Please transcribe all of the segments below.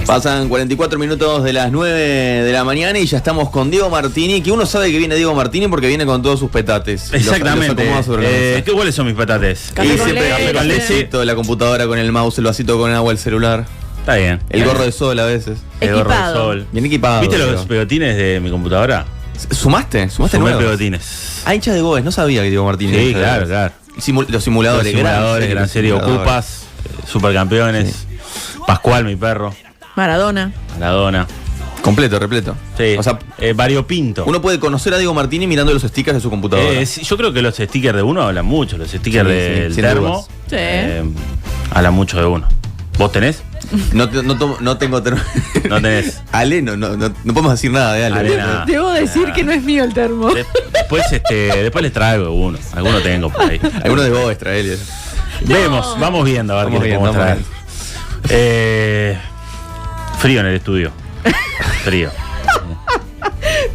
Pasan 44 minutos de las 9 de la mañana y ya estamos con Diego Martini, que uno sabe que viene Diego Martini porque viene con todos sus petates. Exactamente. ¿Cuáles son mis petates? Y siempre café con leche, la computadora con el mouse, el vasito con agua, el celular. Está bien. El gorro de sol a veces. El gorro de sol. Bien equipado. ¿Viste los pegotines de mi computadora? ¿Sumaste? Sumé pegotines. Hincha de Goes, no sabía que Diego Martini. Sí, claro. Los simuladores. Gran serie Ocupas, Supercampeones, Pascual, mi perro. Maradona. Completo, repleto. Sí. O sea, variopinto. Uno puede conocer a Diego Martini mirando los stickers de su computadora. Yo creo que los stickers de uno hablan mucho. Los stickers del termo hablan mucho de uno. ¿Vos tenés? No tengo termo. No tenés. Ale, no podemos decir nada de Ale. Debo decir que no es mío el termo. Después les traigo uno. Alguno tengo por ahí. Alguno de Goes, trae. Vamos viendo a ver qué podemos traer. Frío en el estudio. Frío.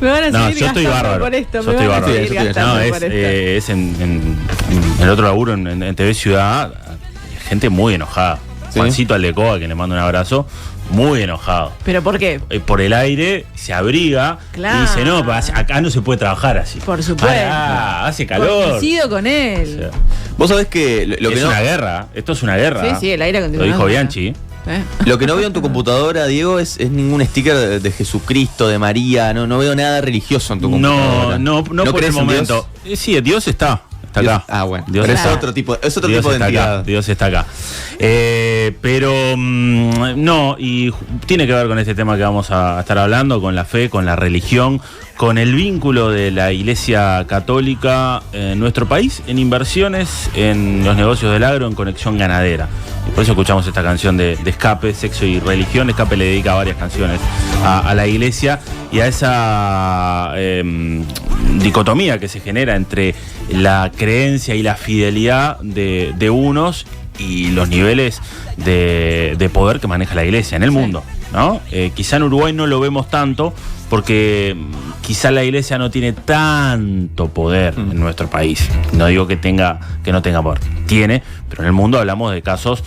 Me van a seguir yo estoy bárbaro. por esto. Yo estoy bárbaro. Es en el otro laburo, en TV Ciudad, gente muy enojada. ¿Sí? Juancito Aldecoa, que le mando un abrazo, muy enojado. ¿Pero por qué? Por el aire, se abriga y dice, no, acá no se puede trabajar así. Por supuesto. Hace calor. Coincido con él. O sea, vos sabés que es una guerra. Esto es una guerra. Sí, el aire acondicionado. Lo dijo Bianchi. Lo que no veo en tu computadora, Diego, es ningún sticker de Jesucristo, de María. No veo nada religioso en tu computadora. No por el momento. Sí, Dios está acá. Bueno. Dios pero es otro tipo de entidad. Dios está acá. Pero no, y tiene que ver con este tema que vamos a estar hablando, con la fe, con la religión, con el vínculo de la Iglesia Católica en nuestro país, en inversiones, en los negocios del agro, en conexión ganadera. Y por eso escuchamos esta canción de Escape, Sexo y Religión. Escape le dedica varias canciones a la Iglesia y a esa dicotomía que se genera entre la creencia y la fidelidad de unos y los niveles de poder que maneja la Iglesia en el mundo, ¿no? Quizá en Uruguay no lo vemos tanto porque quizá la Iglesia no tiene tanto poder en nuestro país. No digo que no tenga poder. Tiene, pero en el mundo hablamos de casos,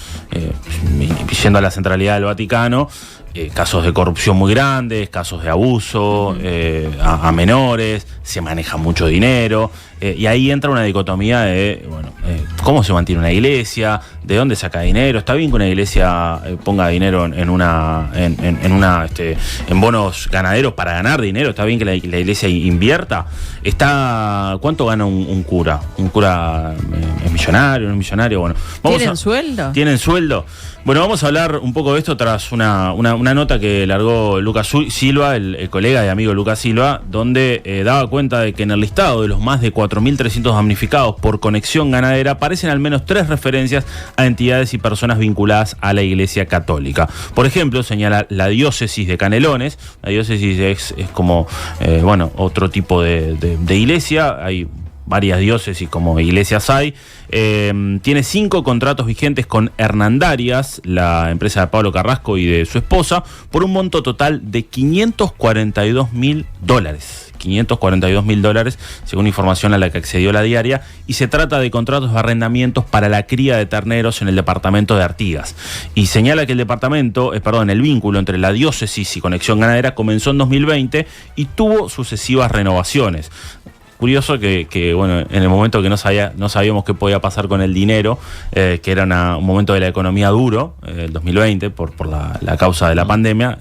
yendo a la centralidad del Vaticano, casos de corrupción muy grandes, casos de abuso a menores, se maneja mucho dinero, y ahí entra una dicotomía de, ¿cómo se mantiene una iglesia? ¿De dónde saca dinero? ¿Está bien que una iglesia ponga dinero en bonos ganaderos para ganar dinero? ¿Está bien que la iglesia invierta? ¿Cuánto gana un cura? ¿Un cura es millonario? ¿No es millonario? Bueno, ¿Tienen sueldo? ¿Tienen sueldo? Bueno, vamos a hablar un poco de esto tras una nota que largó Lucas Silva, el colega y amigo Lucas Silva, donde daba cuenta de que en el listado de los más de 4.300 damnificados por conexión ganadera aparecen al menos 3 referencias a entidades y personas vinculadas a la Iglesia Católica. Por ejemplo, señala la diócesis de Canelones. La diócesis es como otro tipo de iglesia. Hay varias diócesis como iglesias hay. Tiene 5 contratos vigentes con Hernandarias, la empresa de Pablo Carrasco y de su esposa, por un monto total de $542.000. $542.000, según información a la que accedió La Diaria, y se trata de contratos de arrendamientos para la cría de terneros en el departamento de Artigas. Y señala que el vínculo entre la diócesis y Conexión Ganadera comenzó en 2020 y tuvo sucesivas renovaciones. Curioso que en el momento que no sabíamos qué podía pasar con el dinero, que era un momento de la economía duro, el 2020, por la causa de la pandemia,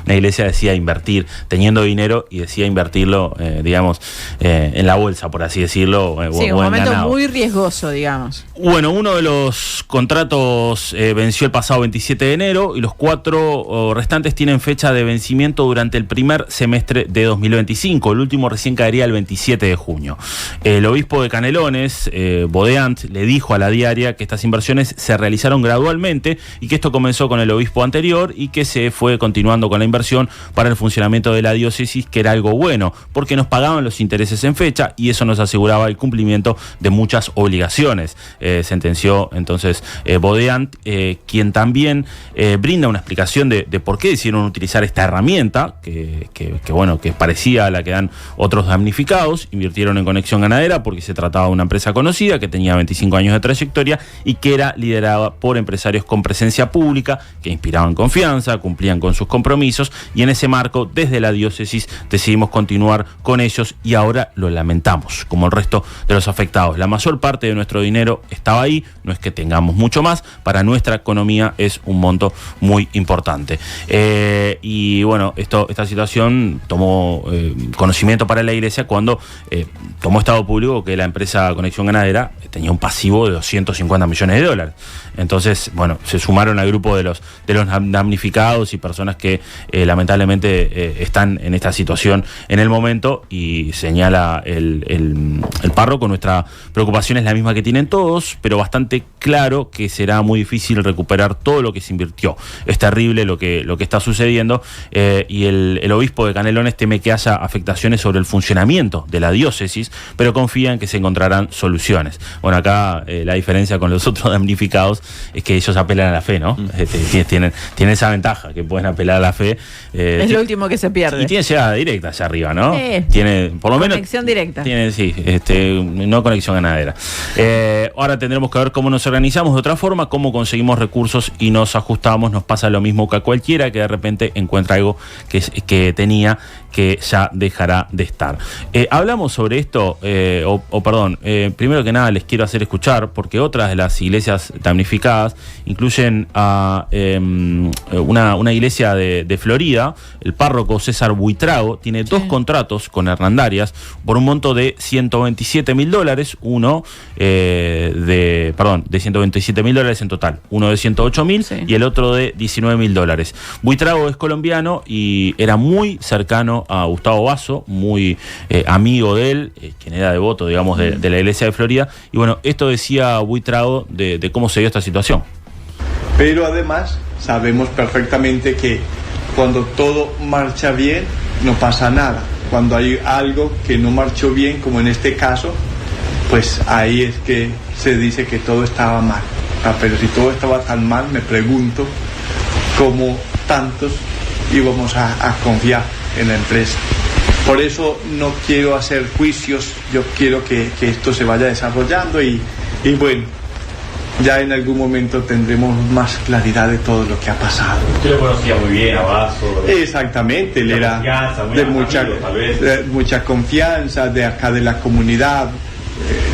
una iglesia decía invertir, teniendo dinero, y decía invertirlo, en la bolsa, por así decirlo. Un momento muy riesgoso, digamos. Bueno, uno de los contratos venció el pasado 27 de enero y los 4 restantes tienen fecha de vencimiento durante el primer semestre de 2025. El último recién caería el 27 de junio. El obispo de Canelones, Bodeant, le dijo a La Diaria que estas inversiones se realizaron gradualmente y que esto comenzó con el obispo anterior y que se fue continuando con la inversión para el funcionamiento de la diócesis, que era algo bueno, porque nos pagaban los intereses en fecha y eso nos aseguraba el cumplimiento de muchas obligaciones, sentenció entonces Bodeant, quien también brinda una explicación de por qué decidieron utilizar esta herramienta, que parecía a la que dan otros damnificados, invirtieron en Conexión Ganadera porque se trataba de una empresa conocida que tenía 25 años de trayectoria y que era liderada por empresarios con presencia pública, que inspiraban confianza, cumplían con sus compromisos, y en ese marco, desde la diócesis, decidimos continuar con ellos y ahora lo lamentamos, como el resto de los afectados. La mayor parte de nuestro dinero estaba ahí, no es que tengamos mucho más, para nuestra economía es un monto muy importante. Y bueno, esta situación tomó conocimiento para la Iglesia cuando tomó estado público que la empresa Conexión Ganadera tenía un pasivo de 250 millones de dólares. Entonces, bueno, se sumaron al grupo de los damnificados y personas que lamentablemente están en esta situación en el momento, y señala el párroco: nuestra preocupación es la misma que tienen todos, pero bastante claro que será muy difícil recuperar todo lo que se invirtió. Es terrible lo que está sucediendo, y el obispo de Canelones teme que haya afectaciones sobre el funcionamiento de la diócesis, pero confía en que se encontrarán soluciones. Bueno, acá la diferencia con los otros damnificados es que ellos apelan a la fe, ¿no? Tienen esa ventaja, que pueden apelar a la fe. Es lo último que se pierde. Y tiene llegada directa allá arriba, ¿no? Tiene, por lo menos, conexión directa. Tiene, sí, no Conexión Ganadera. Ahora tendremos que ver cómo nos organizamos de otra forma, cómo conseguimos recursos y nos ajustamos. Nos pasa lo mismo que a cualquiera que de repente encuentra algo que tenía, que ya dejará de estar. Hablamos sobre esto, primero que nada les quiero hacer escuchar, porque otras de las iglesias damnificadas incluyen a una iglesia de Florida. El párroco César Buitrago tiene dos contratos con Hernandarias por un monto de $127.000, uno de $127.000 en total, uno de $108.000 y el otro de $19.000. Buitrago es colombiano y era muy cercano a Gustavo Basso, muy amigo de él, quien era devoto, digamos, de la iglesia de Florida. Y bueno, esto decía Buitrago de cómo se dio esta situación. Pero además sabemos perfectamente que cuando todo marcha bien no pasa nada. Cuando hay algo que no marchó bien, como en este caso, pues ahí es que se dice que todo estaba mal. Pero si todo estaba tan mal, me pregunto cómo tantos íbamos a confiar en la empresa. Por eso no quiero hacer juicios, yo quiero que esto se vaya desarrollando y bueno, ya en algún momento tendremos más claridad de todo lo que ha pasado. Usted lo conocía muy bien a Basso. Exactamente, él era de mucha confianza, de acá de la comunidad.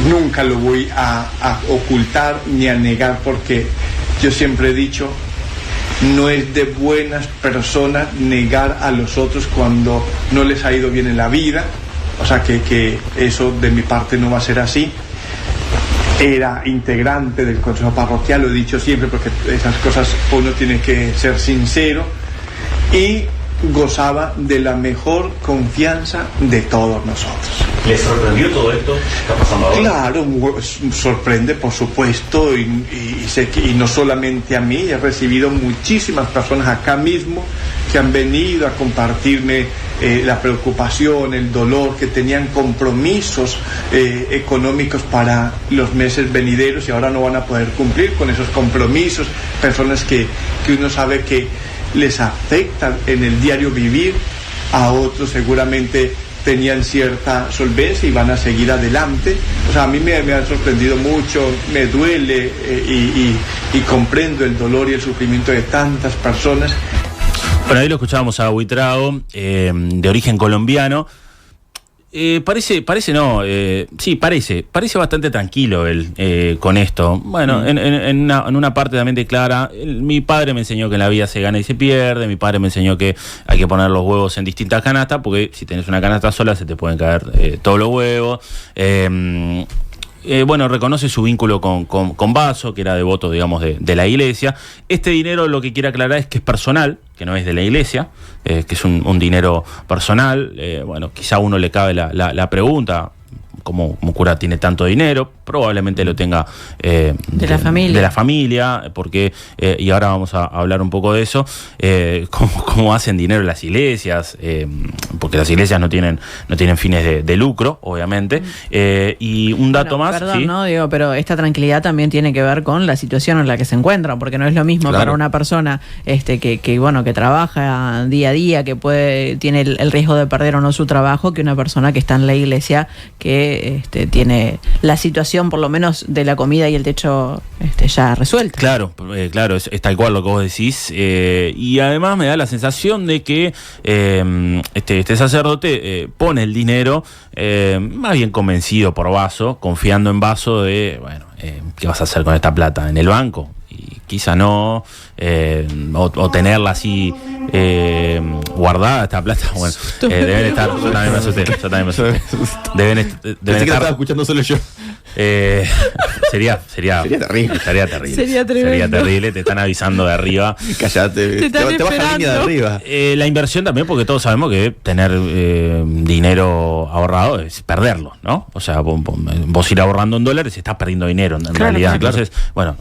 Nunca lo voy a ocultar ni a negar, porque yo siempre he dicho, no es de buenas personas negar a los otros cuando no les ha ido bien en la vida. O sea que eso de mi parte no va a ser así. Era integrante del consejo parroquial, lo he dicho siempre, porque esas cosas uno tiene que ser sincero, y gozaba de la mejor confianza de todos nosotros. ¿Le sorprendió todo esto que está pasando ahora? Claro, sorprende, por supuesto, y no solamente a mí. He recibido muchísimas personas acá mismo que han venido a compartirme la preocupación, el dolor, que tenían compromisos económicos para los meses venideros y ahora no van a poder cumplir con esos compromisos. Personas que uno sabe que les afectan en el diario vivir. A otros seguramente tenían cierta solvencia y van a seguir adelante. O sea, a mí me ha sorprendido mucho, me duele y comprendo el dolor y el sufrimiento de tantas personas. Bueno, ahí lo escuchábamos a Buitrago, de origen colombiano. Parece bastante tranquilo él con esto. Bueno, en una parte también declara: mi padre me enseñó que en la vida se gana y se pierde, mi padre me enseñó que hay que poner los huevos en distintas canastas, porque si tenés una canasta sola se te pueden caer todos los huevos. Bueno, reconoce su vínculo con Basso, que era devoto, digamos, de la iglesia. Este dinero, lo que quiere aclarar es que es personal, que no es de la iglesia, que es un dinero personal. Bueno, quizá a uno le cabe la pregunta: ¿cómo cura tiene tanto dinero? probablemente lo tenga de la familia, porque, y ahora vamos a hablar un poco de eso, cómo hacen dinero las iglesias, porque las iglesias no tienen fines de lucro, obviamente. Y un dato más. Perdón, ¿sí? ¿no? Digo, pero esta tranquilidad también tiene que ver con la situación en la que se encuentran, porque no es lo mismo para una persona que trabaja día a día, que tiene el riesgo de perder o no su trabajo, que una persona que está en la iglesia que tiene la situación por lo menos de la comida y el techo ya resuelta. Claro, es tal cual lo que vos decís, y además me da la sensación de que este sacerdote pone el dinero más bien convencido por Vaso, confiando en Vaso de, ¿qué vas a hacer con esta plata? ¿En el banco? Y quizá no, o tenerla así guardada, esta plata. Bueno, deben estar, yo también me asusté. Deben Pensé que la estaba escuchando solo yo. Sería terrible. Sería terrible. Te están avisando de arriba. Callate, te baja la línea de arriba. La inversión también, porque todos sabemos que tener dinero ahorrado es perderlo, ¿no? O sea, vos ir ahorrando en dólares estás perdiendo dinero en realidad. Entonces,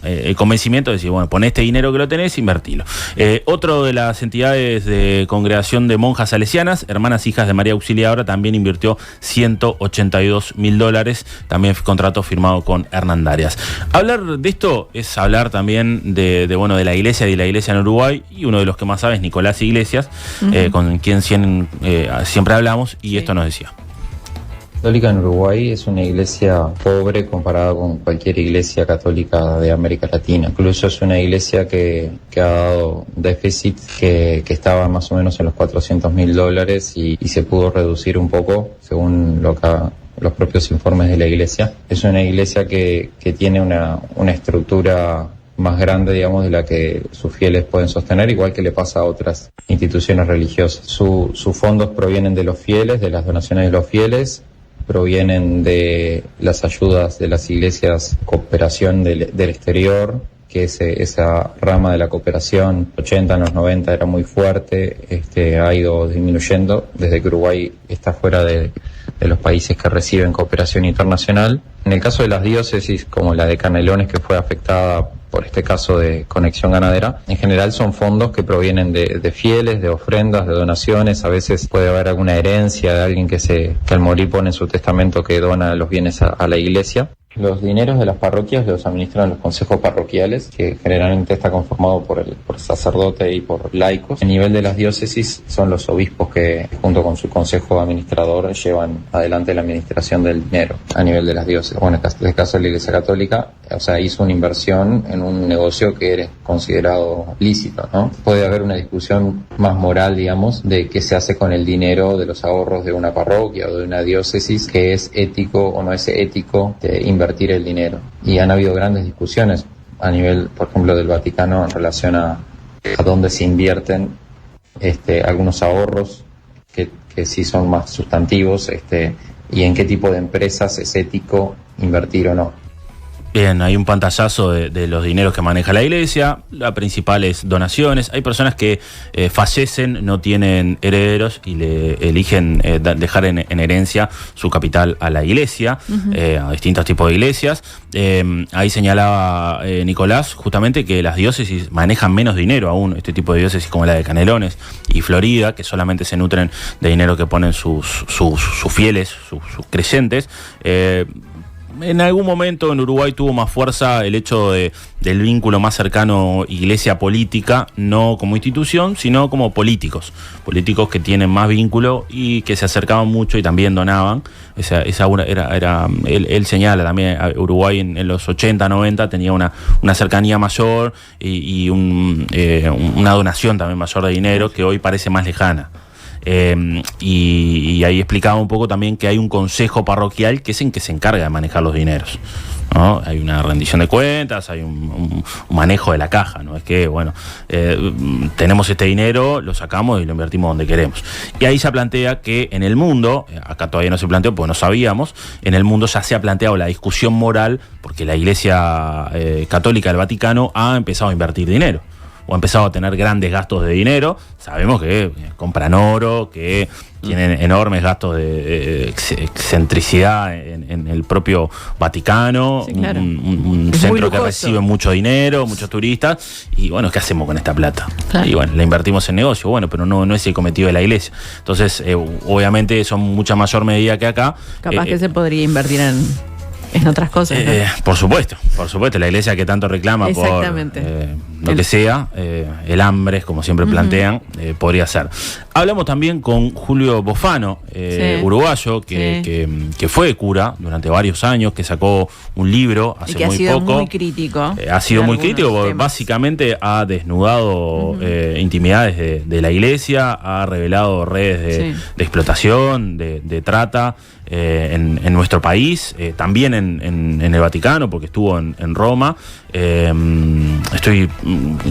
el convencimiento es decir, pon este dinero que lo tenés, invertilo. Otro de las entidades de congregación de monjas salesianas, Hermanas Hijas de María Auxiliadora, también invirtió $182.000, también contrato firmado con Hernandarias. Hablar de esto es hablar también de la iglesia y de la iglesia en Uruguay, y uno de los que más sabe es Nicolás Iglesias, con quien siempre hablamos, y esto nos decía. Católica en Uruguay es una iglesia pobre comparada con cualquier iglesia católica de América Latina. Incluso es una iglesia que ha dado déficit que estaba más o menos en los $400.000 y se pudo reducir un poco según los propios informes de la iglesia. Es una iglesia que tiene una estructura más grande, digamos, de la que sus fieles pueden sostener, igual que le pasa a otras instituciones religiosas. Sus fondos provienen de los fieles, de las donaciones de los fieles, provienen de las ayudas de las iglesias cooperación del exterior, que esa rama de la cooperación, 80 en los 90 era muy fuerte, ha ido disminuyendo desde que Uruguay está fuera de los países que reciben cooperación internacional. En el caso de las diócesis, como la de Canelones, que fue afectada por este caso de Conexión Ganadera, en general son fondos que provienen de fieles, de ofrendas, de donaciones. A veces puede haber alguna herencia de alguien que al morir pone en su testamento que dona los bienes a la iglesia. Los dineros de las parroquias los administran los consejos parroquiales, que generalmente está conformado por sacerdote y por laicos. A nivel de las diócesis son los obispos que, junto con su consejo administrador, llevan adelante la administración del dinero a nivel de las diócesis. Bueno, en este caso la Iglesia Católica, hizo una inversión en un negocio que era considerado lícito, ¿no? Puede haber una discusión más moral, digamos, de qué se hace con el dinero de los ahorros de una parroquia o de una diócesis, que es ético o no es ético invertir el dinero. Y han habido grandes discusiones a nivel, por ejemplo, del Vaticano en relación a dónde se invierten algunos ahorros que sí son más sustantivos, y en qué tipo de empresas es ético invertir o no. Bien, hay un pantallazo de los dineros que maneja la iglesia. La principal es donaciones. Hay personas que fallecen, no tienen herederos y le eligen dejar en herencia su capital a la iglesia, a distintos tipos de iglesias. Ahí señalaba Nicolás justamente que las diócesis manejan menos dinero aún, este tipo de diócesis como la de Canelones y Florida, que solamente se nutren de dinero que ponen sus fieles, sus creyentes. En algún momento en Uruguay tuvo más fuerza el hecho del vínculo más cercano iglesia-política, no como institución, sino como políticos que tienen más vínculo y que se acercaban mucho y también donaban. Él señala también, Uruguay en los 80, 90 tenía una cercanía mayor y una donación también mayor de dinero que hoy parece más lejana. Y ahí explicaba un poco también que hay un consejo parroquial que es el que se encarga de manejar los dineros, ¿no? Hay una rendición de cuentas, hay un manejo de la caja, no es que, tenemos este dinero, lo sacamos y lo invertimos donde queremos. Y ahí se plantea que en el mundo, acá todavía no se planteó porque no sabíamos, en el mundo ya se ha planteado la discusión moral porque la Iglesia Católica del Vaticano ha empezado a invertir dinero. o ha empezado a tener grandes gastos de dinero. Sabemos que compran oro, que tienen enormes gastos de excentricidad en el propio Vaticano, sí, claro. un centro que recibe mucho dinero, muchos turistas, y bueno, ¿qué hacemos con esta plata? Claro. Y bueno, la invertimos en negocio, bueno, pero no es el cometido de la iglesia. Entonces, obviamente son mucha mayor medida que acá. Capaz que se podría invertir en otras cosas, ¿no? Por supuesto, la iglesia que tanto reclama por lo que sea, el hambre, como siempre plantean, podría ser. Hablamos también con Julio Bofano, uruguayo, que fue cura durante varios años, que sacó un libro hace muy poco. Y que ha sido muy crítico. Ha sido muy crítico porque básicamente ha desnudado intimidades de la iglesia, ha revelado redes de explotación, de trata en nuestro país, también en el Vaticano, porque estuvo en Roma. Estoy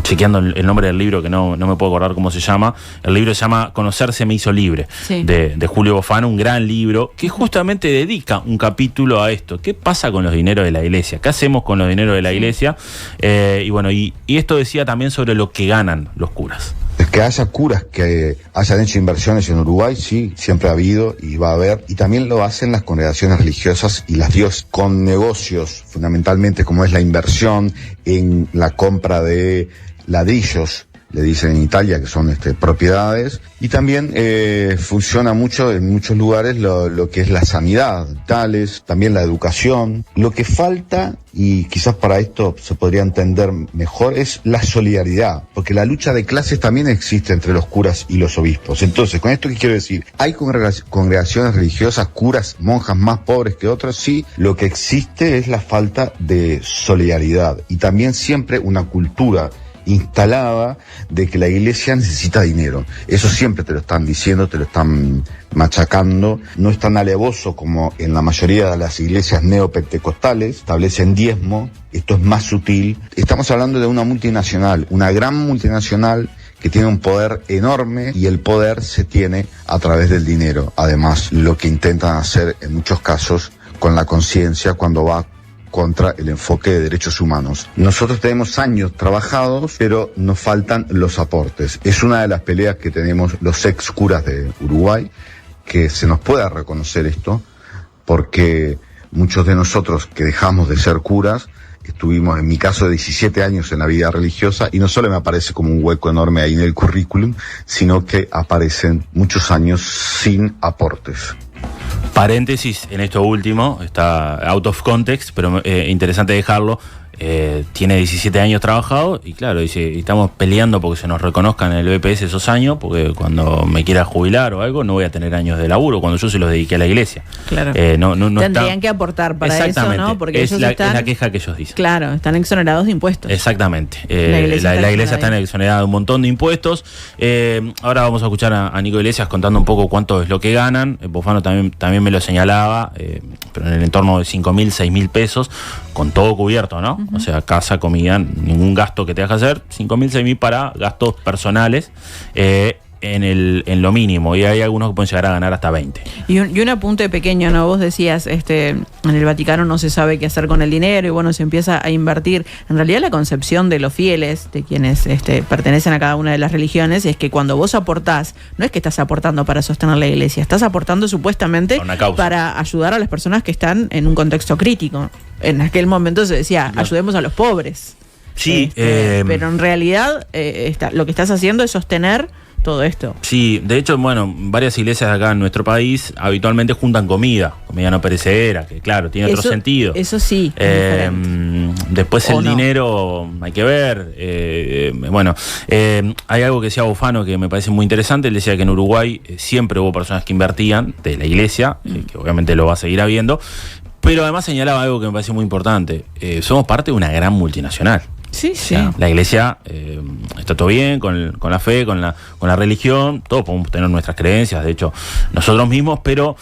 chequeando el nombre del libro, que no me puedo acordar cómo se llama. El libro se llama Conocerse me hizo libre, de Julio Bofano, un gran libro que justamente dedica un capítulo a esto. ¿Qué pasa con los dineros de la iglesia? ¿Qué hacemos con los dineros de la iglesia? Y bueno, y esto decía también sobre lo que ganan los curas. Que haya curas que hayan hecho inversiones en Uruguay, sí, siempre ha habido y va a haber, y también lo hacen las congregaciones religiosas y las diócesis con negocios, fundamentalmente como es la inversión en la compra de ladrillos, le dicen en Italia, que son propiedades, y también funciona mucho en muchos lugares lo que es la sanidad, tales, también la educación. Lo que falta, y quizás para esto se podría entender mejor, es la solidaridad, porque la lucha de clases también existe entre los curas y los obispos. Entonces, con esto, ¿qué quiero decir? ¿Hay congregaciones religiosas, curas, monjas más pobres que otras? Sí, lo que existe es la falta de solidaridad y también siempre una cultura instalada de que la iglesia necesita dinero. Eso siempre te lo están diciendo, te lo están machacando. No es tan alevoso como en la mayoría de las iglesias neopentecostales, establecen diezmo. Esto es más sutil. Estamos hablando de una multinacional, una gran multinacional que tiene un poder enorme, y el poder se tiene a través del dinero. Además, lo que intentan hacer en muchos casos con la conciencia cuando va contra el enfoque de derechos humanos. Nosotros tenemos años trabajados, pero nos faltan los aportes. Es una de las peleas que tenemos los ex curas de Uruguay, que se nos pueda reconocer esto, porque muchos de nosotros que dejamos de ser curas, estuvimos, en mi caso, 17 años en la vida religiosa, y no solo me aparece como un hueco enorme ahí en el currículum, sino que aparecen muchos años sin aportes. Paréntesis en esto último, está out of context, pero interesante dejarlo. Tiene 17 años trabajado y claro, dice, estamos peleando porque se nos reconozcan en el BPS esos años, porque cuando me quiera jubilar o algo no voy a tener años de laburo, cuando yo se los dediqué a la iglesia. Claro. No tendrían que aportar para eso, ¿no? Porque es la queja que ellos dicen. Claro, están exonerados de impuestos. Exactamente. La iglesia está exonerada de un montón de impuestos. Ahora vamos a escuchar a Nico Iglesias contando un poco cuánto es lo que ganan. Bofano también me lo señalaba, pero en el entorno de 5.000, 6.000 pesos, con todo cubierto, ¿no? O sea, casa, comida, ningún gasto que te deja hacer, 5.000, 6.000 para gastos personales en lo mínimo, y hay algunos que pueden llegar a ganar hasta 20. Y un apunte pequeño, ¿no? Vos decías, en el Vaticano no se sabe qué hacer con el dinero y bueno, se empieza a invertir. En realidad la concepción de los fieles, de quienes pertenecen a cada una de las religiones, es que cuando vos aportás, no es que estás aportando para sostener la iglesia, estás aportando supuestamente para ayudar a las personas que están en un contexto crítico. En aquel momento se decía, ayudemos a los pobres. Sí, pero en realidad lo que estás haciendo es sostener todo esto. Sí, de hecho, bueno, varias iglesias acá en nuestro país habitualmente juntan comida no perecedera, que claro, tiene otro sentido. Eso sí. Después el dinero, hay que ver. Hay algo que decía Bofano que me parece muy interesante. Él decía que en Uruguay siempre hubo personas que invertían de la iglesia, que obviamente lo va a seguir habiendo, pero además señalaba algo que me parece muy importante. Somos parte de una gran multinacional. Sí, sí. O sea, la iglesia está todo bien con la fe, con la religión, todos podemos tener nuestras creencias, de hecho, nosotros mismos, pero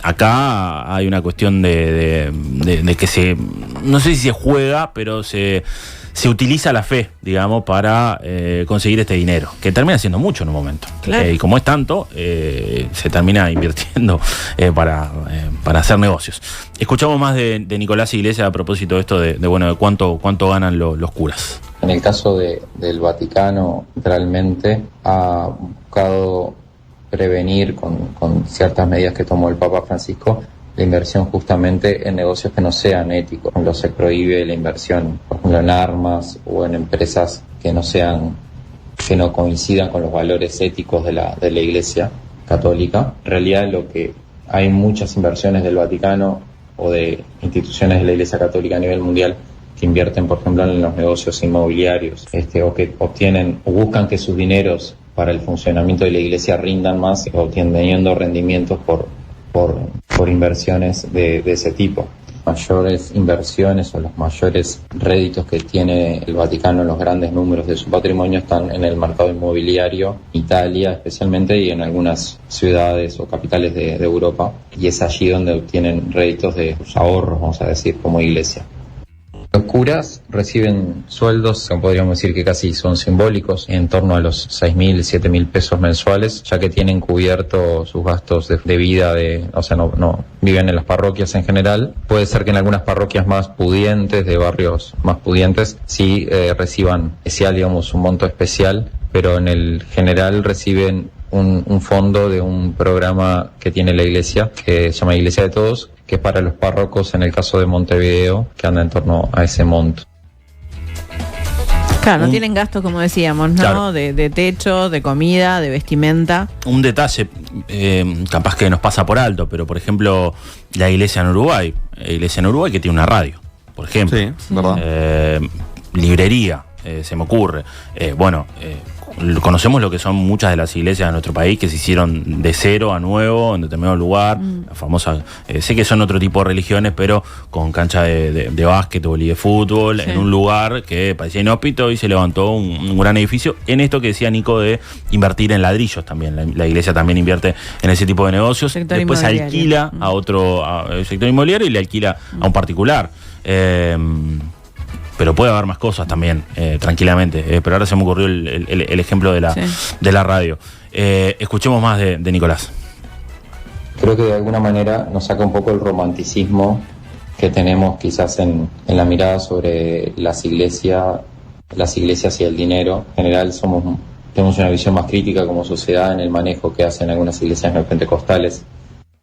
acá hay una cuestión de que no sé si se juega, pero se utiliza la fe, digamos, para conseguir este dinero, que termina siendo mucho en un momento. Claro. Y como es tanto, se termina invirtiendo para hacer negocios. Escuchamos más de Nicolás Iglesias a propósito de esto de cuánto ganan los curas. En el caso del Vaticano, realmente ha buscado prevenir con ciertas medidas que tomó el Papa Francisco la inversión justamente en negocios que no sean éticos. Por ejemplo, se prohíbe la inversión, por ejemplo, en armas o en empresas que no coincidan con los valores éticos de la Iglesia Católica. En realidad, hay muchas inversiones del Vaticano o de instituciones de la Iglesia Católica a nivel mundial que invierten, por ejemplo, en los negocios inmobiliarios, o que obtienen o buscan que sus dineros para el funcionamiento de la Iglesia rindan más, obteniendo rendimientos por inversiones de ese tipo. Mayores inversiones o los mayores réditos que tiene el Vaticano en los grandes números de su patrimonio están en el mercado inmobiliario, Italia especialmente, y en algunas ciudades o capitales de Europa, y es allí donde obtienen réditos de sus ahorros, vamos a decir, como iglesia. Los curas reciben sueldos, podríamos decir que casi son simbólicos, en torno a los 6.000, 7.000 pesos mensuales, ya que tienen cubierto sus gastos de vida, no viven en las parroquias en general. Puede ser que en algunas parroquias más pudientes, de barrios más pudientes, sí reciban un monto especial, pero en el general reciben un fondo de un programa que tiene la iglesia, que se llama Iglesia de Todos, que es para los párrocos en el caso de Montevideo, que anda en torno a ese monto. Claro, no tienen gastos, como decíamos, ¿no? Claro. De techo, de comida, de vestimenta. Un detalle, capaz que nos pasa por alto, pero por ejemplo, la iglesia en Uruguay que tiene una radio, por ejemplo. Sí, verdad. Librería, se me ocurre. Conocemos lo que son muchas de las iglesias de nuestro país que se hicieron de cero a nuevo en determinado lugar, la famosa, sé que son otro tipo de religiones, pero con cancha de básquetbol y de fútbol, en un lugar que parecía inhóspito, y se levantó un gran edificio. En esto que decía Nico de invertir en ladrillos también, la iglesia también invierte en ese tipo de negocios. Sector después alquila a otro sector inmobiliario y le alquila a un particular. Pero puede haber más cosas también, tranquilamente. Pero ahora se me ocurrió el ejemplo de la radio. Escuchemos más de Nicolás. Creo que de alguna manera nos saca un poco el romanticismo que tenemos quizás en la mirada sobre las iglesias y el dinero. En general tenemos una visión más crítica como sociedad en el manejo que hacen algunas iglesias neopentecostales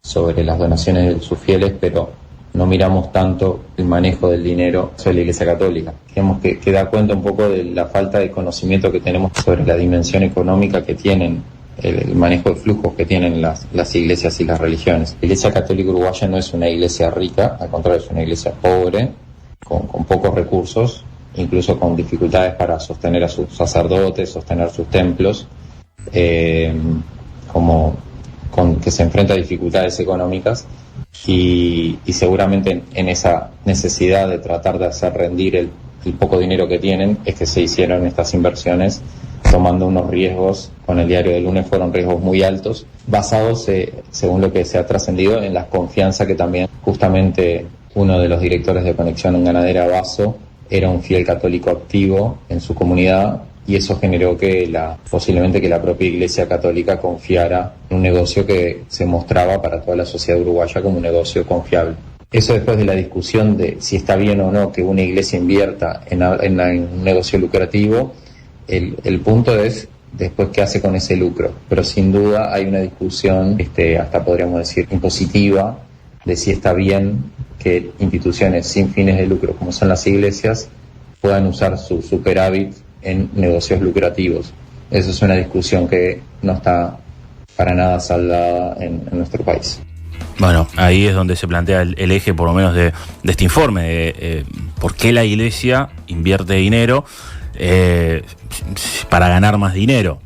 sobre las donaciones de sus fieles, pero no miramos tanto el manejo del dinero sobre la Iglesia Católica. Digamos que da cuenta un poco de la falta de conocimiento que tenemos sobre la dimensión económica que tienen, el manejo de flujos que tienen las iglesias y las religiones. La Iglesia Católica Uruguaya no es una iglesia rica, al contrario, es una iglesia pobre, con pocos recursos, incluso con dificultades para sostener a sus sacerdotes, sostener sus templos, que se enfrenta a dificultades económicas. Y seguramente en esa necesidad de tratar de hacer rendir el poco dinero que tienen es que se hicieron estas inversiones, tomando unos riesgos. Con el diario del lunes fueron riesgos muy altos, basados, según lo que se ha trascendido, en la confianza que también justamente uno de los directores de Conexión Ganadera, Basso, era un fiel católico activo en su comunidad, y eso generó posiblemente que la propia Iglesia Católica confiara en un negocio que se mostraba para toda la sociedad uruguaya como un negocio confiable. Eso, después de la discusión de si está bien o no que una iglesia invierta en un negocio lucrativo, el punto es después qué hace con ese lucro. Pero sin duda hay una discusión, hasta podríamos decir impositiva, de si está bien que instituciones sin fines de lucro, como son las iglesias, puedan usar su superávit en negocios lucrativos. Eso es una discusión que no está para nada saldada en nuestro país. Bueno, ahí es donde se plantea el eje, por lo menos, de este informe, de por qué la iglesia invierte dinero para ganar más dinero.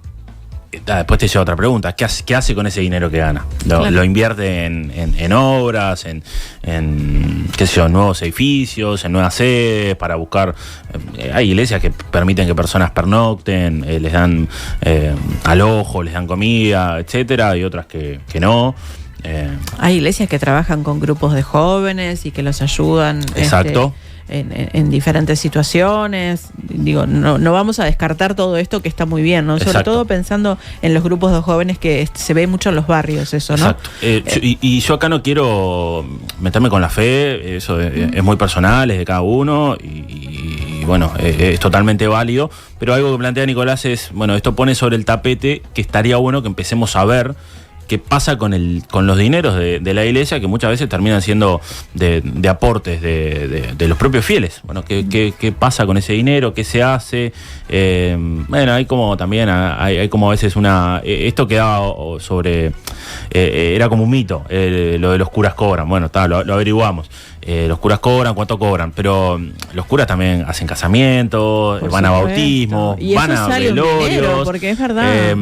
Después te lleva otra pregunta: ¿qué hace con ese dinero que gana? ¿Lo invierte en obras, en nuevos edificios, en nuevas sedes, para buscar? Hay iglesias que permiten que personas pernocten, les dan alojo, les dan comida, etcétera, y otras que no. Hay iglesias que trabajan con grupos de jóvenes y que los ayudan. Exacto. En diferentes situaciones. Digo, no vamos a descartar todo esto, que está muy bien, ¿no? Sobre todo pensando en los grupos de jóvenes, que se ve mucho en los barrios, eso, ¿no? Exacto. Y yo acá no quiero meterme con la fe, eso es muy personal, es de cada uno, y bueno, es totalmente válido, pero algo que plantea Nicolás es, bueno, esto pone sobre el tapete que estaría bueno que empecemos a ver qué pasa con los dineros de la iglesia, que muchas veces terminan siendo de aportes de los propios fieles. Bueno, ¿qué pasa con ese dinero? ¿Qué se hace? Bueno, hay como también, hay como a veces esto quedaba sobre, era como un mito, lo de los curas cobran. Bueno, lo averiguamos. Los curas cobran, ¿cuánto cobran? Pero los curas también hacen casamientos, van a bautismos, van a velorios. Porque es verdad.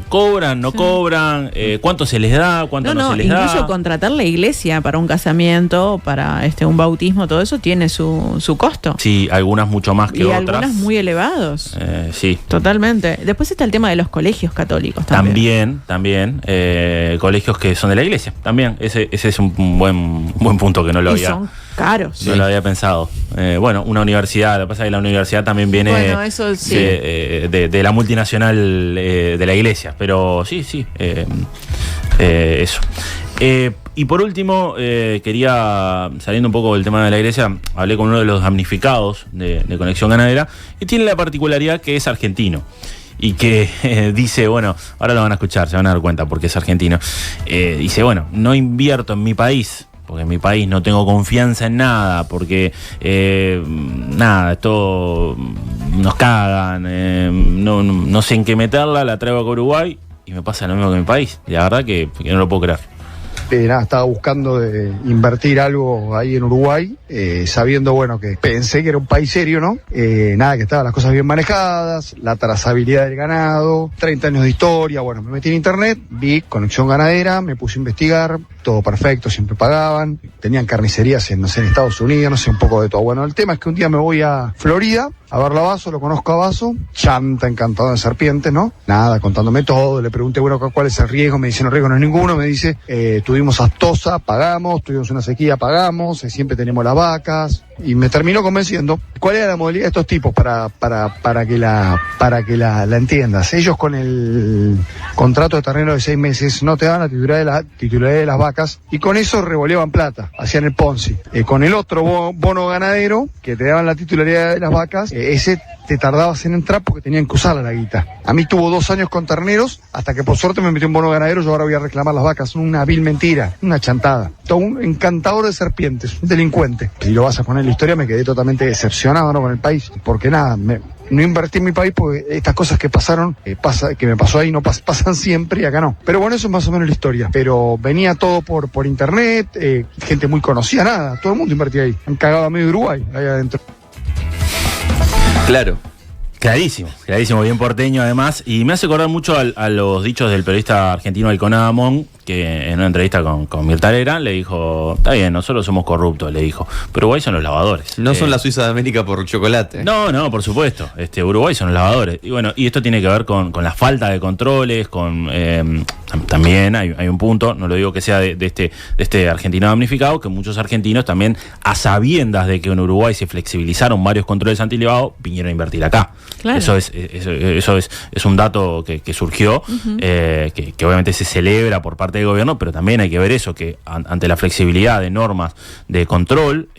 Cobran, no cobran, cuánto se les da, cuánto no se les da. Incluso contratar la iglesia para un casamiento, para un bautismo, todo eso tiene su costo. Sí, algunas mucho más que otras. Y algunas muy elevados. Sí. Totalmente. Después está el tema de los colegios católicos también. También. Colegios que son de la iglesia. También. Ese es un buen punto que no lo había. Son caros. No lo había pensado. Bueno, una universidad. Lo que pasa es que la universidad también viene eso sí. de la multinacional de la iglesia. Pero sí. Eso. Y por último, quería, saliendo un poco del tema de la iglesia, hablé con uno de los damnificados de Conexión Ganadera y tiene la particularidad que es argentino. Y que dice, bueno, ahora lo van a escuchar, se van a dar cuenta porque es argentino. Dice, bueno, no invierto en mi país, porque en mi país no tengo confianza en nada, porque esto nos cagan, no sé en qué meterla, la traigo a Uruguay y me pasa lo mismo que en mi país. Y la verdad que no lo puedo creer. Estaba buscando invertir algo ahí en Uruguay, sabiendo, bueno, que pensé que era un país serio, ¿no? Que estaban las cosas bien manejadas, la trazabilidad del ganado, 30 años de historia. Bueno, me metí en internet, vi Conexión Ganadera, me puse a investigar, todo perfecto, siempre pagaban, tenían carnicerías en Estados Unidos, un poco de todo. Bueno, el tema es que un día me voy a Florida a verlo a Vaso, lo conozco a Vaso, chanta, encantado de serpientes, ¿no? Contándome todo, le pregunté, bueno, ¿cuál es el riesgo? Me dice, no, riesgo no es ninguno, me dice, tuvimos aftosa, pagamos, tuvimos una sequía, pagamos, siempre tenemos las vacas, y me terminó convenciendo. ¿Cuál era la modalidad de estos tipos para que la entiendas? Ellos con el contrato de ternero de 6 meses no te daban la titularidad de las vacas y con eso revoleaban plata, hacían el Ponzi. Con el otro bono ganadero, que te daban la titularidad de las vacas, ese te tardabas en entrar porque tenían que usar la guita. A mí tuvo 2 años con terneros, hasta que por suerte me metió un bono ganadero, yo ahora voy a reclamar las vacas. Una vil mentira, una chantada. Todo un encantador de serpientes, un delincuente. Si lo vas a poner en la historia, me quedé totalmente decepcionado, ¿no?, con el país, porque no invertí en mi país porque estas cosas que pasaron, que me pasó ahí, no pasan siempre y acá no. Pero bueno, eso es más o menos la historia. Pero venía todo por internet, gente muy conocida, todo el mundo invertía ahí. Han cagado a medio Uruguay, ahí adentro. Claro. Clarísimo, bien porteño además. Y me hace acordar mucho a los dichos del periodista argentino Alconada Amón, que en una entrevista con Mirta Legrand le dijo, está bien, nosotros somos corruptos, le dijo, pero Uruguay son los lavadores. No son la Suiza de América por chocolate. No, por supuesto. Uruguay son los lavadores. Y bueno, y esto tiene que ver con la falta de controles, también hay un punto, no lo digo que sea de este argentino damnificado, que muchos argentinos también, a sabiendas de que en Uruguay se flexibilizaron varios controles antilevado, vinieron a invertir acá. Claro. Eso es un dato que surgió, que obviamente se celebra por parte del gobierno, pero también hay que ver eso, que ante la flexibilidad de normas de control,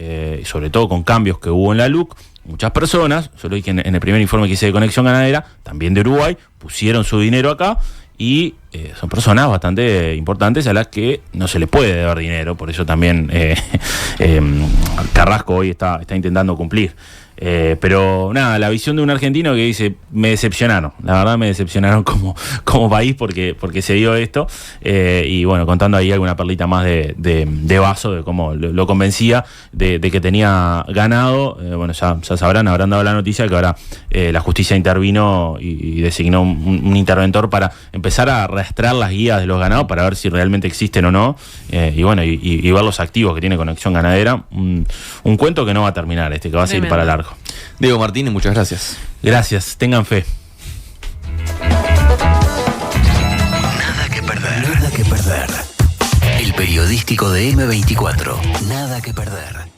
sobre todo con cambios que hubo en la LUC, muchas personas, yo lo dije en el primer informe que hice de Conexión Ganadera, también de Uruguay, pusieron su dinero acá y son personas bastante importantes a las que no se les puede deber dinero, por eso también Carrasco hoy está intentando cumplir. Pero nada, la visión de un argentino que dice, me decepcionaron, la verdad me decepcionaron como país porque se dio esto, y bueno, contando ahí alguna perlita más de Vaso, de cómo lo convencía de que tenía ganado. Bueno, ya sabrán, habrán dado la noticia que ahora la justicia intervino y designó un interventor para empezar a rastrear las guías de los ganados para ver si realmente existen o no, y bueno, y ver los activos que tiene Conexión Ganadera. Un cuento que no va a terminar, que va a seguir para largo. Diego Martínez, muchas gracias. Gracias, tengan fe. Nada que perder. Nada que perder. El periodístico de M24. Nada que perder.